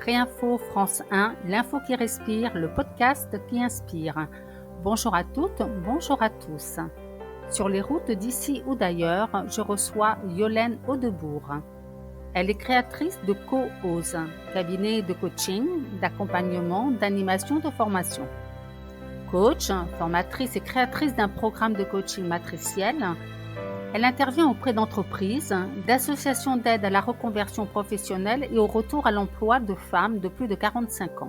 Réinfo France 1, l'info qui respire, le podcast qui inspire. Bonjour à toutes, bonjour à tous. Sur les routes d'ici ou d'ailleurs, je reçois Yolène Audebourg. Elle est créatrice de Co-Ose, cabinet de coaching, d'accompagnement, d'animation, de formation. Coach, formatrice et créatrice d'un programme de coaching matriciel, elle intervient auprès d'entreprises, d'associations d'aide à la reconversion professionnelle et au retour à l'emploi de femmes de plus de 45 ans.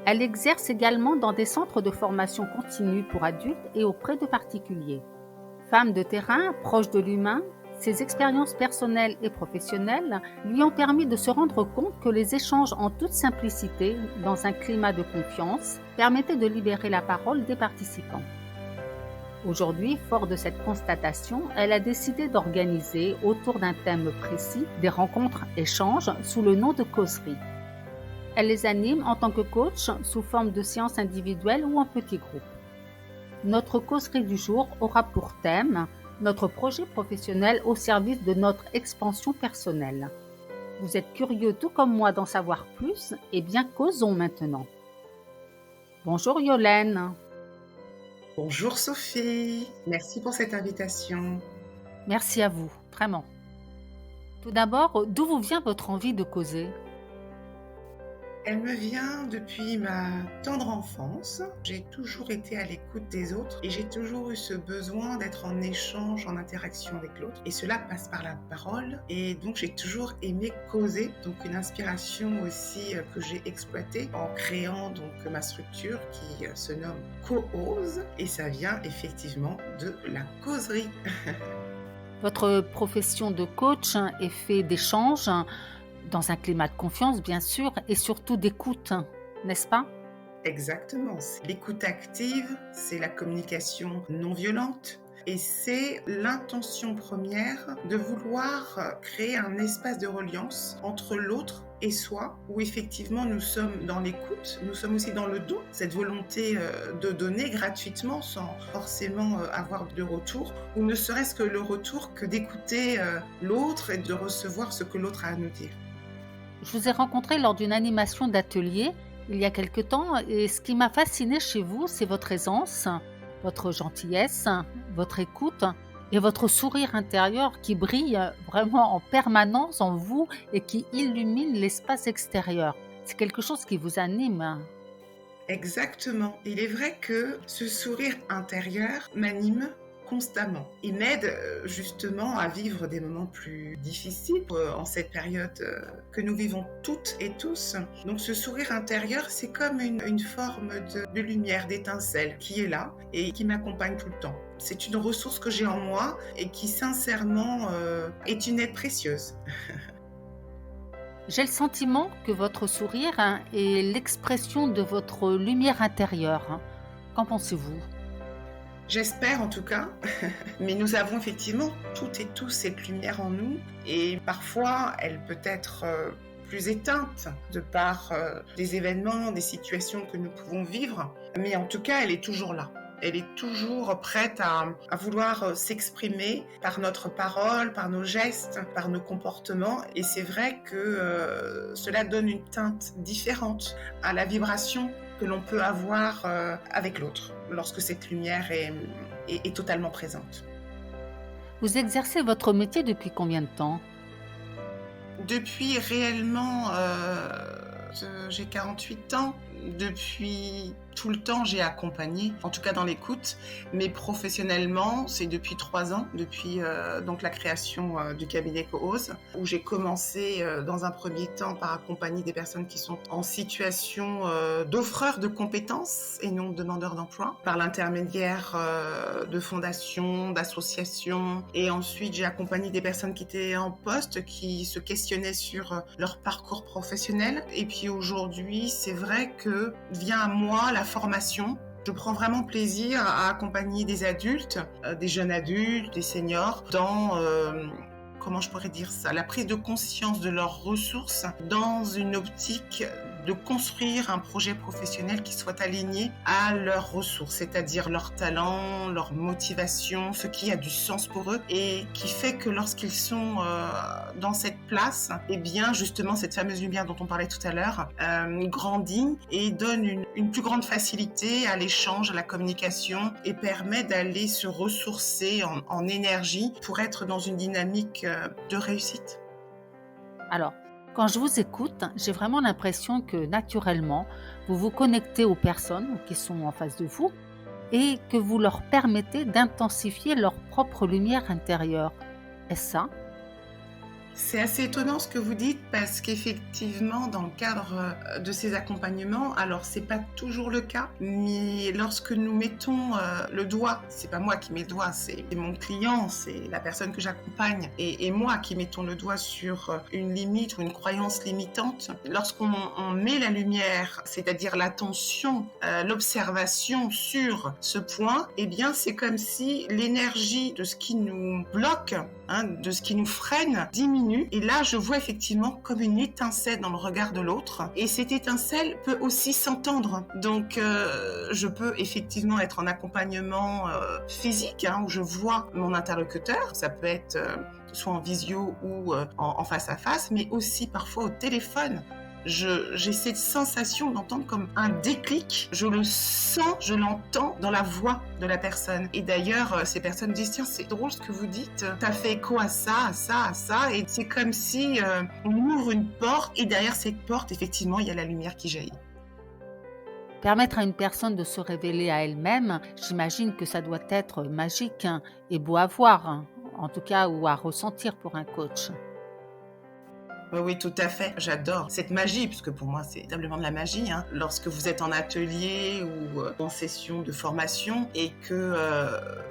Elle exerce également dans des centres de formation continue pour adultes et auprès de particuliers. Femme de terrain, proche de l'humain, ses expériences personnelles et professionnelles lui ont permis de se rendre compte que les échanges en toute simplicité, dans un climat de confiance, permettaient de libérer la parole des participants. Aujourd'hui, fort de cette constatation, elle a décidé d'organiser, autour d'un thème précis, des rencontres-échanges sous le nom de causerie. Elle les anime en tant que coach sous forme de séances individuelles ou en petits groupes. Notre causerie du jour aura pour thème notre projet professionnel au service de notre expansion personnelle. Vous êtes curieux tout comme moi d'en savoir plus? Eh bien, causons maintenant. Bonjour Yolène. Bonjour Sophie, merci pour cette invitation. Merci à vous, vraiment. Tout d'abord, d'où vous vient votre envie de causer? Elle me vient depuis ma tendre enfance. J'ai toujours été à l'écoute des autres et j'ai toujours eu ce besoin d'être en échange, en interaction avec l'autre. Et cela passe par la parole. Et donc j'ai toujours aimé causer. Donc une inspiration aussi que j'ai exploitée en créant donc ma structure qui se nomme Co-Ose. Et ça vient effectivement de la causerie. Votre profession de coach est faite d'échanges, dans un climat de confiance bien sûr, et surtout d'écoute, n'est-ce pas? Exactement. L'écoute active, c'est la communication non violente et c'est l'intention première de vouloir créer un espace de reliance entre l'autre et soi, où effectivement nous sommes dans l'écoute, nous sommes aussi dans le don, cette volonté de donner gratuitement sans forcément avoir de retour, ou ne serait-ce que le retour que d'écouter l'autre et de recevoir ce que l'autre a à nous dire. Je vous ai rencontré lors d'une animation d'atelier il y a quelque temps et ce qui m'a fasciné chez vous, c'est votre aisance, votre gentillesse, votre écoute et votre sourire intérieur qui brille vraiment en permanence en vous et qui illumine l'espace extérieur. C'est quelque chose qui vous anime. Exactement. Il est vrai que ce sourire intérieur m'anime constamment et m'aide justement à vivre des moments plus difficiles en cette période que nous vivons toutes et tous. Donc ce sourire intérieur, c'est comme une forme de lumière, d'étincelle qui est là et qui m'accompagne tout le temps. C'est une ressource que j'ai en moi et qui sincèrement est une aide précieuse. J'ai le sentiment que votre sourire est l'expression de votre lumière intérieure. Qu'en pensez-vous? J'espère en tout cas, mais nous avons effectivement toutes et tous cette lumière en nous et parfois elle peut être plus éteinte de par des événements, des situations que nous pouvons vivre, mais en tout cas elle est toujours là. Elle est toujours prête à vouloir s'exprimer par notre parole, par nos gestes, par nos comportements. Et c'est vrai que cela donne une teinte différente à la vibration que l'on peut avoir avec l'autre lorsque cette lumière est totalement présente. Vous exercez votre métier depuis combien de temps? Depuis réellement, j'ai 48 ans. Depuis tout le temps, j'ai accompagné, en tout cas dans l'écoute, mais professionnellement, c'est depuis 3 ans, depuis donc la création du cabinet Co-Ose, où j'ai commencé dans un premier temps par accompagner des personnes qui sont en situation d'offreurs de compétences et non de demandeurs d'emploi, par l'intermédiaire de fondations, d'associations, et ensuite j'ai accompagné des personnes qui étaient en poste, qui se questionnaient sur leur parcours professionnel, et puis aujourd'hui, c'est vrai que vient à moi la formation. Je prends vraiment plaisir à accompagner des adultes, des jeunes adultes, des seniors, dans, comment je pourrais dire ça, la prise de conscience de leurs ressources dans une optique de construire un projet professionnel qui soit aligné à leurs ressources, c'est-à-dire leurs talents, leur motivation, ce qui a du sens pour eux et qui fait que lorsqu'ils sont dans cette place, eh bien justement cette fameuse lumière dont on parlait tout à l'heure grandit et donne une plus grande facilité à l'échange, à la communication et permet d'aller se ressourcer en énergie pour être dans une dynamique de réussite. Alors, quand je vous écoute, j'ai vraiment l'impression que naturellement, vous vous connectez aux personnes qui sont en face de vous et que vous leur permettez d'intensifier leur propre lumière intérieure. Est-ce ça? C'est assez étonnant ce que vous dites parce qu'effectivement, dans le cadre de ces accompagnements, alors c'est pas toujours le cas, mais lorsque nous mettons le doigt, c'est pas moi qui mets le doigt, c'est mon client, c'est la personne que j'accompagne et moi qui mettons le doigt sur une limite ou une croyance limitante, lorsqu'on met la lumière, c'est-à-dire l'attention, l'observation sur ce point, eh bien c'est comme si l'énergie de ce qui nous bloque, de ce qui nous freine diminue. Et là, je vois effectivement comme une étincelle dans le regard de l'autre. Et cette étincelle peut aussi s'entendre. Donc, je peux effectivement être en accompagnement physique, où je vois mon interlocuteur. Ça peut être soit en visio ou en face à face, mais aussi parfois au téléphone. J'ai cette sensation d'entendre comme un déclic. Je le sens, je l'entends dans la voix de la personne. Et d'ailleurs, ces personnes disent, tiens, c'est drôle ce que vous dites. Ça fait écho à ça, à ça, à ça. Et c'est comme si on ouvre une porte et derrière cette porte, effectivement, il y a la lumière qui jaillit. Permettre à une personne de se révéler à elle-même, j'imagine que ça doit être magique et beau à voir, en tout cas, ou à ressentir pour un coach. Oui, tout à fait. J'adore cette magie, puisque pour moi, c'est véritablement de la magie. Lorsque vous êtes en atelier ou en session de formation et que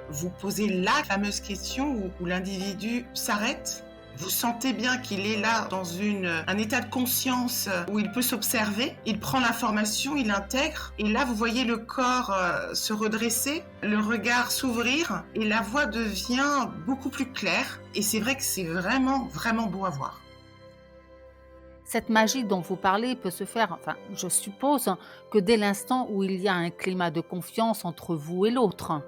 vous posez la fameuse question où l'individu s'arrête, vous sentez bien qu'il est là dans un état de conscience où il peut s'observer, il prend l'information, il l'intègre, et là vous voyez le corps se redresser, le regard s'ouvrir, et la voix devient beaucoup plus claire, et c'est vrai que c'est vraiment, vraiment beau à voir. Cette magie dont vous parlez peut se faire, je suppose, que dès l'instant où il y a un climat de confiance entre vous et l'autre.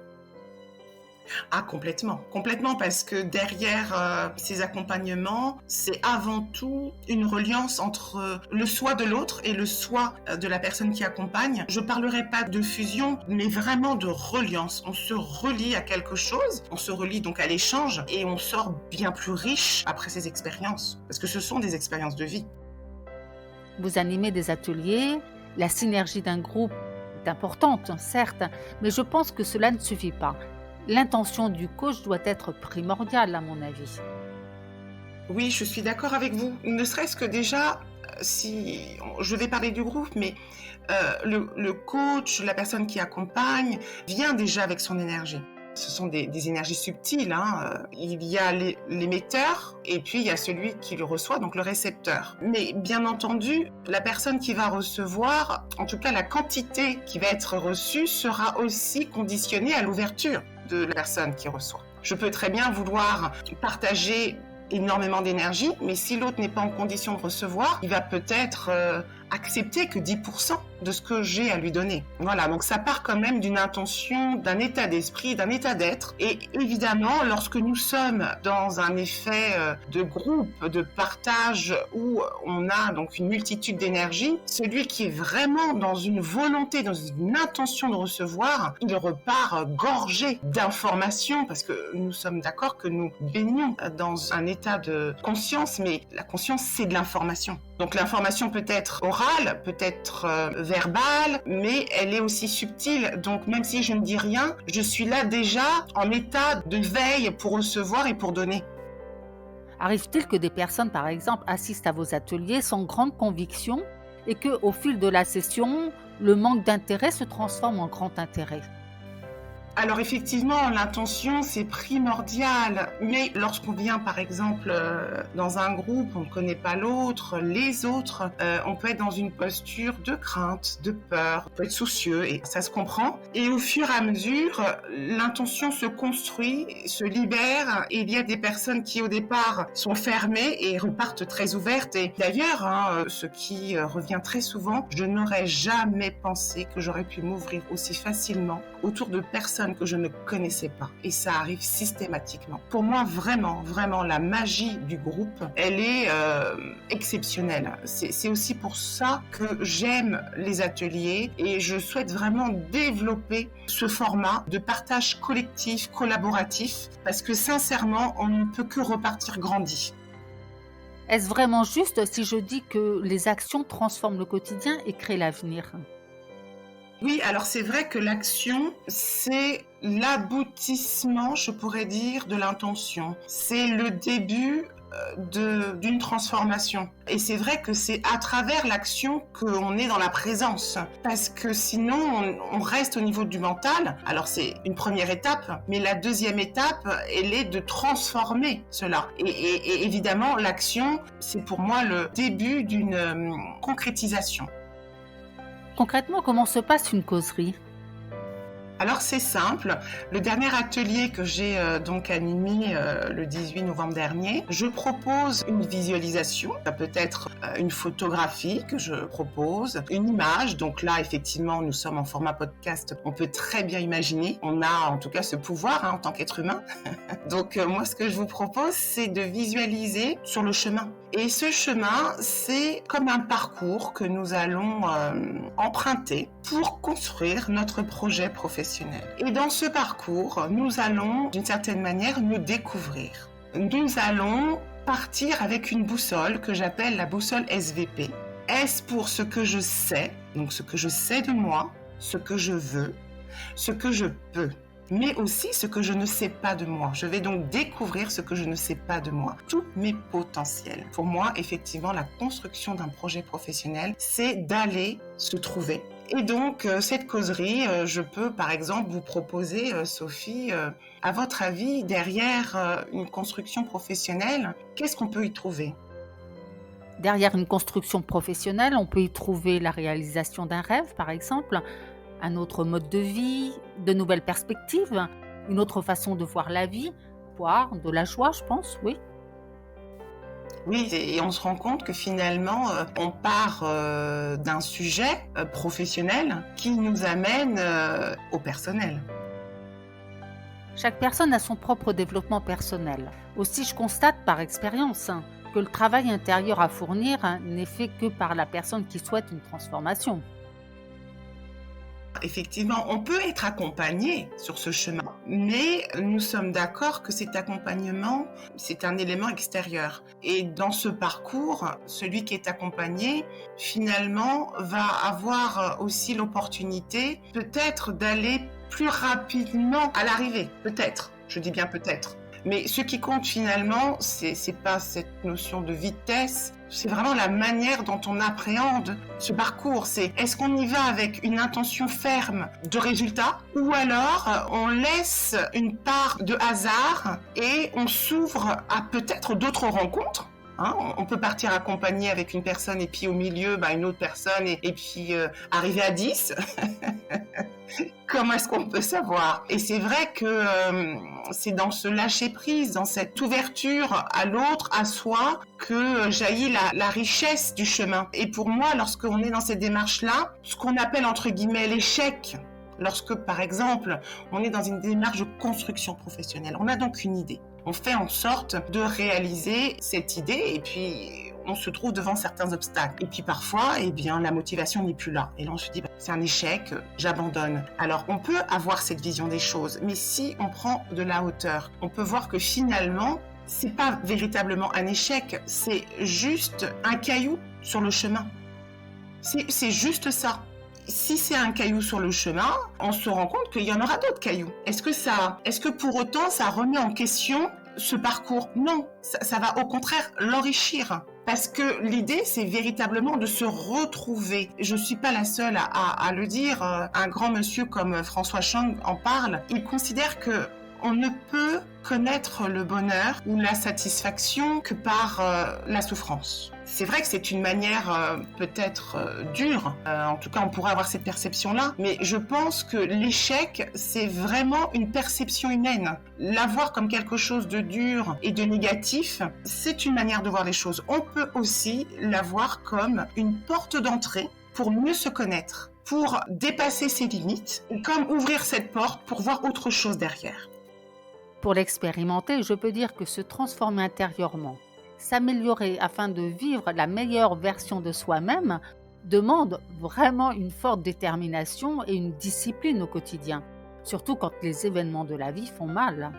Ah, complètement. Complètement, parce que derrière ces accompagnements, c'est avant tout une reliance entre le soi de l'autre et le soi de la personne qui accompagne. Je ne parlerai pas de fusion, mais vraiment de reliance. On se relie à quelque chose, on se relie donc à l'échange et on sort bien plus riche après ces expériences, parce que ce sont des expériences de vie. Vous animez des ateliers, la synergie d'un groupe est importante, certes, mais je pense que cela ne suffit pas. L'intention du coach doit être primordiale, à mon avis. Oui, je suis d'accord avec vous. Ne serait-ce que déjà, si je vais parler du groupe, mais le coach, la personne qui accompagne, vient déjà avec son énergie. Ce sont des énergies subtiles. Il y a l'émetteur et puis il y a celui qui le reçoit, donc le récepteur. Mais bien entendu, la personne qui va recevoir, en tout cas la quantité qui va être reçue, sera aussi conditionnée à l'ouverture de la personne qui reçoit. Je peux très bien vouloir partager énormément d'énergie, mais si l'autre n'est pas en condition de recevoir, il va peut-être accepter que 10% de ce que j'ai à lui donner. Voilà, donc ça part quand même d'une intention, d'un état d'esprit, d'un état d'être. Et évidemment, lorsque nous sommes dans un effet de groupe, de partage, où on a donc une multitude d'énergie, celui qui est vraiment dans une volonté, dans une intention de recevoir, il repart gorgé d'informations, parce que nous sommes d'accord que nous baignons dans un état de conscience, mais la conscience, c'est de l'information. Donc l'information peut être orale, peut être verbale, mais elle est aussi subtile. Donc même si je ne dis rien, je suis là déjà en état de veille pour recevoir et pour donner. Arrive-t-il que des personnes, par exemple, assistent à vos ateliers sans grande conviction et qu'au fil de la session, le manque d'intérêt se transforme en grand intérêt ? Alors effectivement, l'intention, c'est primordial. Mais lorsqu'on vient, par exemple, dans un groupe, on ne connaît pas l'autre, les autres, on peut être dans une posture de crainte, de peur, on peut être soucieux, et ça se comprend. Et au fur et à mesure, l'intention se construit, se libère, et il y a des personnes qui, au départ, sont fermées et repartent très ouvertes. Et d'ailleurs, ce qui revient très souvent, je n'aurais jamais pensé que j'aurais pu m'ouvrir aussi facilement autour de personnes que je ne connaissais pas. Et ça arrive systématiquement. Pour moi, vraiment, vraiment, la magie du groupe, elle est exceptionnelle. C'est aussi pour ça que j'aime les ateliers et je souhaite vraiment développer ce format de partage collectif, collaboratif, parce que sincèrement, on ne peut que repartir grandi. Est-ce vraiment juste si je dis que les actions transforment le quotidien et créent l'avenir? Oui, alors c'est vrai que l'action, c'est l'aboutissement, je pourrais dire, de l'intention. C'est le début d'une transformation. Et c'est vrai que c'est à travers l'action qu'on est dans la présence. Parce que sinon, on reste au niveau du mental. Alors c'est une première étape, mais la deuxième étape, elle est de transformer cela. Et évidemment, l'action, c'est pour moi le début d'une concrétisation. Concrètement, comment se passe une causerie? Alors c'est simple, le dernier atelier que j'ai donc animé le 18 novembre dernier, je propose une visualisation, ça peut être une photographie que je propose, une image, donc là effectivement nous sommes en format podcast, on peut très bien imaginer, on a en tout cas ce pouvoir en tant qu'être humain, donc moi ce que je vous propose c'est de visualiser sur le chemin. Et ce chemin, c'est comme un parcours que nous allons emprunter pour construire notre projet professionnel. Et dans ce parcours, nous allons, d'une certaine manière, nous découvrir. Nous allons partir avec une boussole que j'appelle la boussole SVP. S pour ce que je sais, donc ce que je sais de moi, ce que je veux, ce que je peux, mais aussi ce que je ne sais pas de moi. Je vais donc découvrir ce que je ne sais pas de moi, tous mes potentiels. Pour moi, effectivement, la construction d'un projet professionnel, c'est d'aller se trouver. Et donc, cette causerie, je peux, par exemple, vous proposer, Sophie, à votre avis, derrière une construction professionnelle, qu'est-ce qu'on peut y trouver ? Derrière une construction professionnelle, on peut y trouver la réalisation d'un rêve, par exemple, un autre mode de vie, de nouvelles perspectives, une autre façon de voir la vie, voire de la joie, je pense, oui. Oui, et on se rend compte que finalement, on part d'un sujet professionnel qui nous amène au personnel. Chaque personne a son propre développement personnel. Aussi, je constate par expérience que le travail intérieur à fournir n'est fait que par la personne qui souhaite une transformation. Effectivement, on peut être accompagné sur ce chemin, mais nous sommes d'accord que cet accompagnement, c'est un élément extérieur. Et dans ce parcours, celui qui est accompagné, finalement, va avoir aussi l'opportunité peut-être d'aller plus rapidement à l'arrivée. Peut-être, je dis bien peut-être. Mais ce qui compte finalement, c'est pas cette notion de vitesse, c'est vraiment la manière dont on appréhende ce parcours. C'est est-ce qu'on y va avec une intention ferme de résultat ou alors on laisse une part de hasard et on s'ouvre à peut-être d'autres rencontres. On peut partir accompagné avec une personne et puis au milieu, une autre personne et puis arriver à 10. Comment est-ce qu'on peut savoir ? Et c'est vrai que c'est dans ce lâcher-prise, dans cette ouverture à l'autre, à soi, que jaillit la richesse du chemin. Et pour moi, lorsqu'on est dans cette démarche-là, ce qu'on appelle entre guillemets l'échec, lorsque par exemple, on est dans une démarche de construction professionnelle, on a donc une idée. On fait en sorte de réaliser cette idée et puis on se trouve devant certains obstacles. Et puis parfois, la motivation n'est plus là. Et là, on se dit, c'est un échec, j'abandonne. Alors, on peut avoir cette vision des choses, mais si on prend de la hauteur, on peut voir que finalement, c'est pas véritablement un échec, c'est juste un caillou sur le chemin. C'est juste ça. Si c'est un caillou sur le chemin, on se rend compte qu'il y en aura d'autres cailloux. Est-ce que pour autant, ça remet en question ce parcours. Non, ça va au contraire l'enrichir. Parce que l'idée, c'est véritablement de se retrouver. Je ne suis pas la seule à le dire. Un grand monsieur comme François Chang en parle. Il considère que on ne peut connaître le bonheur ou la satisfaction que par la souffrance. C'est vrai que c'est une manière peut-être dure, en tout cas on pourrait avoir cette perception-là, mais je pense que l'échec, c'est vraiment une perception humaine. L'avoir comme quelque chose de dur et de négatif, c'est une manière de voir les choses. On peut aussi l'avoir comme une porte d'entrée pour mieux se connaître, pour dépasser ses limites, comme ouvrir cette porte pour voir autre chose derrière. Pour l'expérimenter, je peux dire que se transformer intérieurement, s'améliorer afin de vivre la meilleure version de soi-même, demande vraiment une forte détermination et une discipline au quotidien, surtout quand les événements de la vie font mal.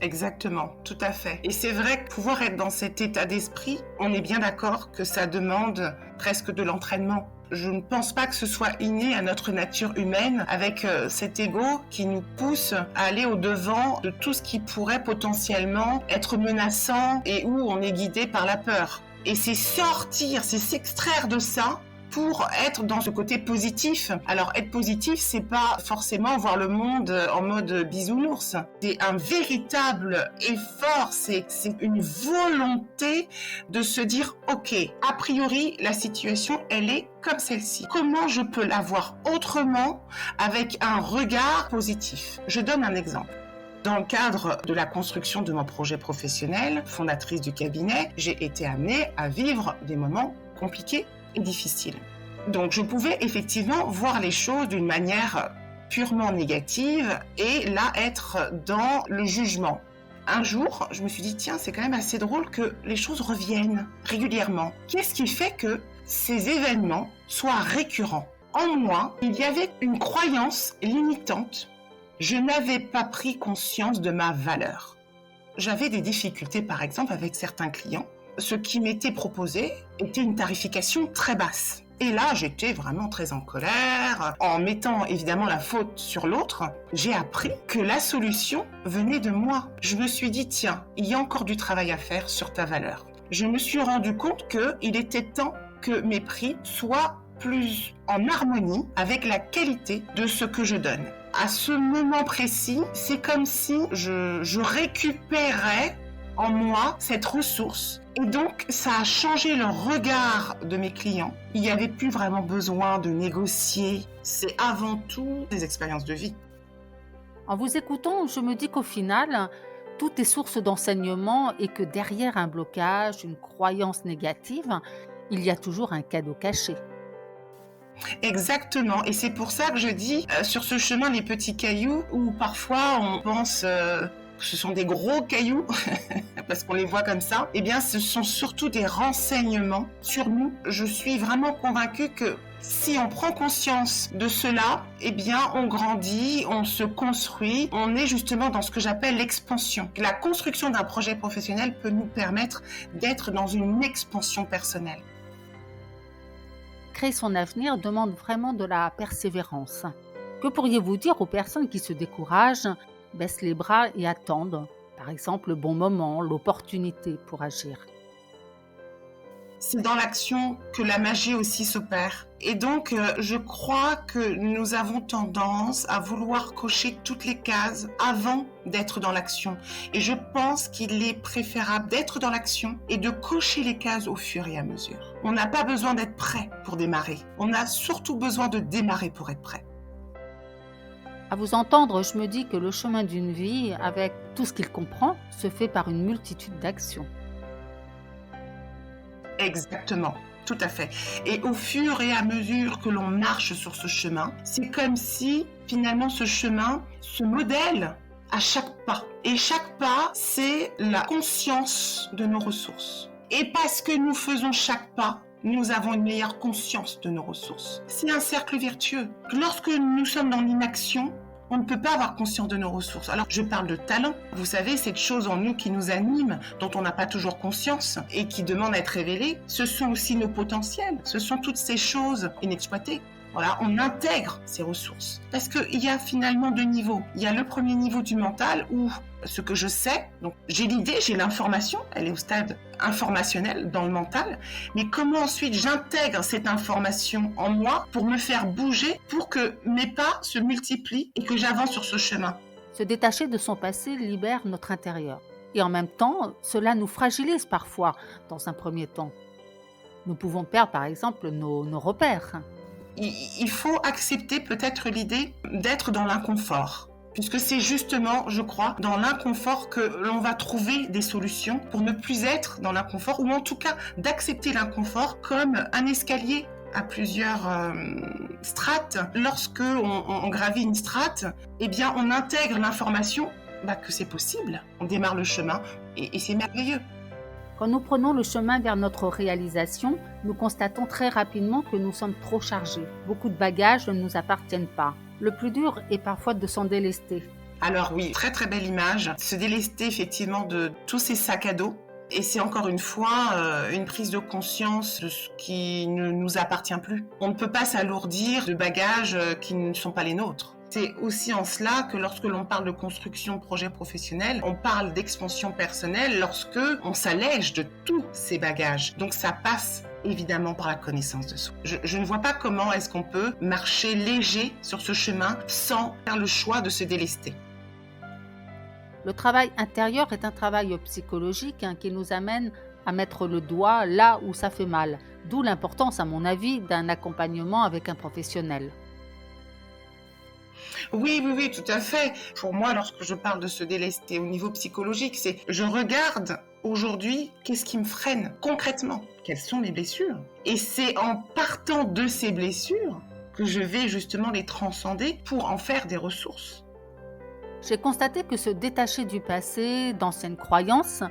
Exactement, tout à fait. Et c'est vrai que pouvoir être dans cet état d'esprit, on est bien d'accord que ça demande presque de l'entraînement. Je ne pense pas que ce soit inné à notre nature humaine avec cet ego qui nous pousse à aller au-devant de tout ce qui pourrait potentiellement être menaçant et où on est guidé par la peur. Et c'est sortir, c'est s'extraire de ça pour être dans ce côté positif. Alors être positif, c'est pas forcément voir le monde en mode bisounours. C'est un véritable effort, c'est une volonté de se dire ok, a priori la situation elle est comme celle-ci. Comment je peux la voir autrement avec un regard positif? Je donne un exemple. Dans le cadre de la construction de mon projet professionnel, fondatrice du cabinet, j'ai été amenée à vivre des moments compliqués et difficile. Donc je pouvais effectivement voir les choses d'une manière purement négative et là être dans le jugement. Un jour, je me suis dit tiens, c'est quand même assez drôle que les choses reviennent régulièrement. Qu'est-ce qui fait que ces événements soient récurrents? En moi, il y avait une croyance limitante. Je n'avais pas pris conscience de ma valeur. J'avais des difficultés par exemple avec certains clients. Ce qui m'était proposé était une tarification très basse. Et là, j'étais vraiment très en colère. En mettant évidemment la faute sur l'autre, j'ai appris que la solution venait de moi. Je me suis dit, tiens, il y a encore du travail à faire sur ta valeur. Je me suis rendu compte qu'il était temps que mes prix soient plus en harmonie avec la qualité de ce que je donne. À ce moment précis, c'est comme si je récupérais en moi cette ressource. Et donc, ça a changé le regard de mes clients. Il n'y avait plus vraiment besoin de négocier. C'est avant tout des expériences de vie. En vous écoutant, je me dis qu'au final, tout est source d'enseignement et que derrière un blocage, une croyance négative, il y a toujours un cadeau caché. Exactement. Et c'est pour ça que je dis, sur ce chemin, les petits cailloux, où parfois on pense... ce sont des gros cailloux, parce qu'on les voit comme ça, eh bien ce sont surtout des renseignements sur nous. Je suis vraiment convaincue que si on prend conscience de cela, eh bien on grandit, on se construit, on est justement dans ce que j'appelle l'expansion. La construction d'un projet professionnel peut nous permettre d'être dans une expansion personnelle. Créer son avenir demande vraiment de la persévérance. Que pourriez-vous dire aux personnes qui se découragent, baissent les bras et attendent, par exemple, le bon moment, l'opportunité pour agir? C'est dans l'action que la magie aussi s'opère. Et donc, je crois que nous avons tendance à vouloir cocher toutes les cases avant d'être dans l'action. Et je pense qu'il est préférable d'être dans l'action et de cocher les cases au fur et à mesure. On n'a pas besoin d'être prêt pour démarrer. On a surtout besoin de démarrer pour être prêt. À vous entendre, je me dis que le chemin d'une vie, avec tout ce qu'il comprend, se fait par une multitude d'actions. Exactement, tout à fait. Et au fur et à mesure que l'on marche sur ce chemin, c'est comme si finalement ce chemin se modèle à chaque pas. Et chaque pas, c'est la conscience de nos ressources. Et parce que nous faisons chaque pas, nous avons une meilleure conscience de nos ressources. C'est un cercle vertueux. Lorsque nous sommes dans l'inaction, on ne peut pas avoir conscience de nos ressources. Alors, je parle de talent. Vous savez, cette chose en nous qui nous anime, dont on n'a pas toujours conscience et qui demande à être révélée, ce sont aussi nos potentiels. Ce sont toutes ces choses inexploitées. Voilà, on intègre ces ressources. Parce qu'il y a finalement 2 niveaux. Il y a le premier niveau du mental où ce que je sais, donc j'ai l'idée, j'ai l'information, elle est au stade informationnel dans le mental, mais comment ensuite j'intègre cette information en moi pour me faire bouger, pour que mes pas se multiplient et que j'avance sur ce chemin. Se détacher de son passé libère notre intérieur. Et en même temps, cela nous fragilise parfois, dans un premier temps. Nous pouvons perdre par exemple nos repères. Il faut accepter peut-être l'idée d'être dans l'inconfort. Puisque c'est justement, je crois, dans l'inconfort que l'on va trouver des solutions pour ne plus être dans l'inconfort, ou en tout cas d'accepter l'inconfort comme un escalier à plusieurs strates. Lorsque on gravit une strate, eh bien on intègre l'information que c'est possible. On démarre le chemin et c'est merveilleux. Quand nous prenons le chemin vers notre réalisation, nous constatons très rapidement que nous sommes trop chargés. Beaucoup de bagages ne nous appartiennent pas. Le plus dur est parfois de s'en délester. Alors oui, très très belle image. Se délester effectivement de tous ces sacs à dos. Et c'est encore une fois une prise de conscience de ce qui ne nous appartient plus. On ne peut pas s'alourdir de bagages qui ne sont pas les nôtres. C'est aussi en cela que lorsque l'on parle de construction de projet professionnel, on parle d'expansion personnelle lorsque on s'allège de tous ces bagages. Donc ça passe évidemment par la connaissance de soi. Je ne vois pas comment est-ce qu'on peut marcher léger sur ce chemin sans faire le choix de se délester. Le travail intérieur est un travail psychologique qui nous amène à mettre le doigt là où ça fait mal. D'où l'importance, à mon avis, d'un accompagnement avec un professionnel. Oui, tout à fait. Pour moi, lorsque je parle de se délester au niveau psychologique, c'est je regarde aujourd'hui qu'est-ce qui me freine concrètement. Quelles sont mes blessures? Et c'est en partant de ces blessures que je vais justement les transcender pour en faire des ressources. J'ai constaté que se détacher du passé, d'anciennes croyances,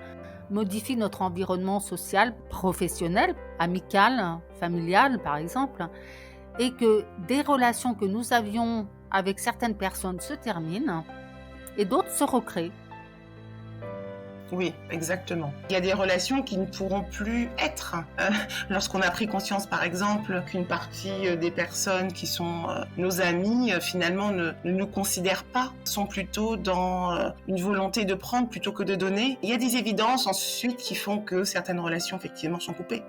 modifie notre environnement social, professionnel, amical, familial par exemple, et que des relations que nous avions avec certaines personnes se terminent et d'autres se recréent. Oui, exactement. Il y a des relations qui ne pourront plus être. Lorsqu'on a pris conscience, par exemple, qu'une partie des personnes qui sont nos amis, finalement, ne nous considèrent pas, sont plutôt dans une volonté de prendre plutôt que de donner. Il y a des évidences ensuite qui font que certaines relations, effectivement, sont coupées.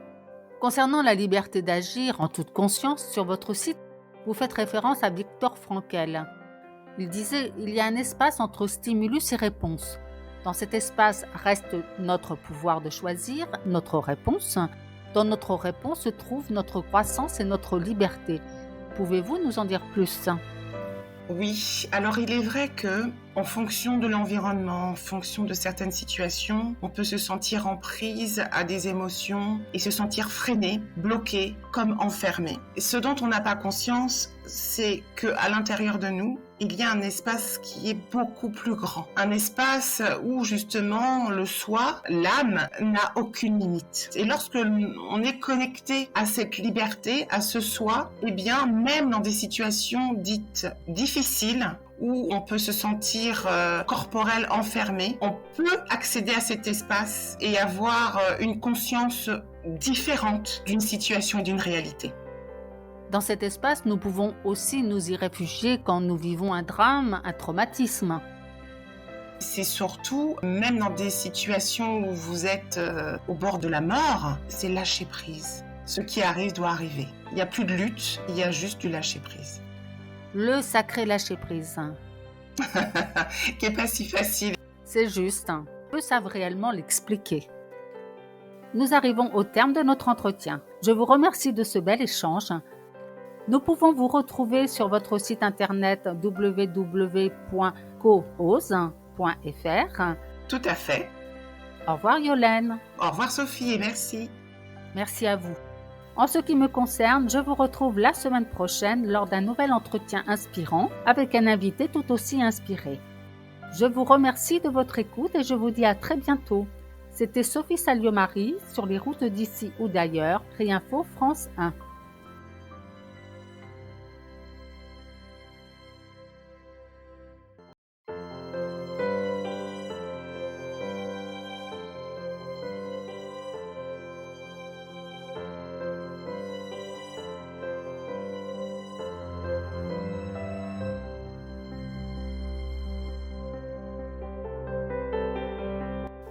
Concernant la liberté d'agir en toute conscience, sur votre site, vous faites référence à Viktor Frankl. Il disait « Il y a un espace entre stimulus et réponse. Dans cet espace reste notre pouvoir de choisir, notre réponse. Dans notre réponse se trouve notre croissance et notre liberté. Pouvez-vous nous en dire plus ? » Oui, alors il est vrai que, en fonction de l'environnement, en fonction de certaines situations, on peut se sentir en prise à des émotions et se sentir freiné, bloqué, comme enfermé. Et ce dont on n'a pas conscience, c'est qu'à l'intérieur de nous, il y a un espace qui est beaucoup plus grand. Un espace où justement le soi, l'âme, n'a aucune limite. Et lorsque on est connecté à cette liberté, à ce soi, eh bien même dans des situations dites difficiles, où on peut se sentir corporel enfermé, on peut accéder à cet espace et avoir une conscience différente d'une situation et d'une réalité. Dans cet espace, nous pouvons aussi nous y réfugier quand nous vivons un drame, un traumatisme. C'est surtout, même dans des situations où vous êtes au bord de la mort, c'est lâcher prise. Ce qui arrive doit arriver. Il n'y a plus de lutte, il y a juste du lâcher prise. Le sacré lâcher prise. Qui n'est pas si facile. C'est juste, peu savent réellement l'expliquer. Nous arrivons au terme de notre entretien. Je vous remercie de ce bel échange. Nous pouvons vous retrouver sur votre site internet www.coose.fr. Tout à fait. Au revoir Yolène. Au revoir Sophie et merci. Merci à vous. En ce qui me concerne, je vous retrouve la semaine prochaine lors d'un nouvel entretien inspirant avec un invité tout aussi inspiré. Je vous remercie de votre écoute et je vous dis à très bientôt. C'était Sophie Salio-Marie sur les routes d'ici ou d'ailleurs, Réinfo France 1.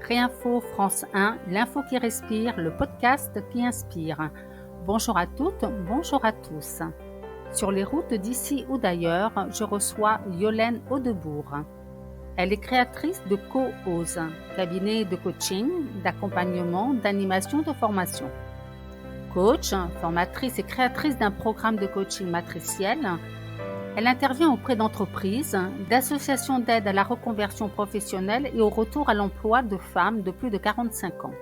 Réinfo France 1, l'info qui respire, le podcast qui inspire. Bonjour à toutes, bonjour à tous. Sur les routes d'ici ou d'ailleurs, je reçois Yolène Audebourg. Elle est créatrice de Co-Ose, cabinet de coaching, d'accompagnement, d'animation, de formation. Coach, formatrice et créatrice d'un programme de coaching matriciel, elle intervient auprès d'entreprises, d'associations d'aide à la reconversion professionnelle et au retour à l'emploi de femmes de plus de 45 ans.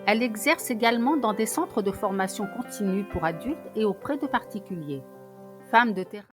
Elle exerce également dans des centres de formation continue pour adultes et auprès de particuliers. Femme de terrain.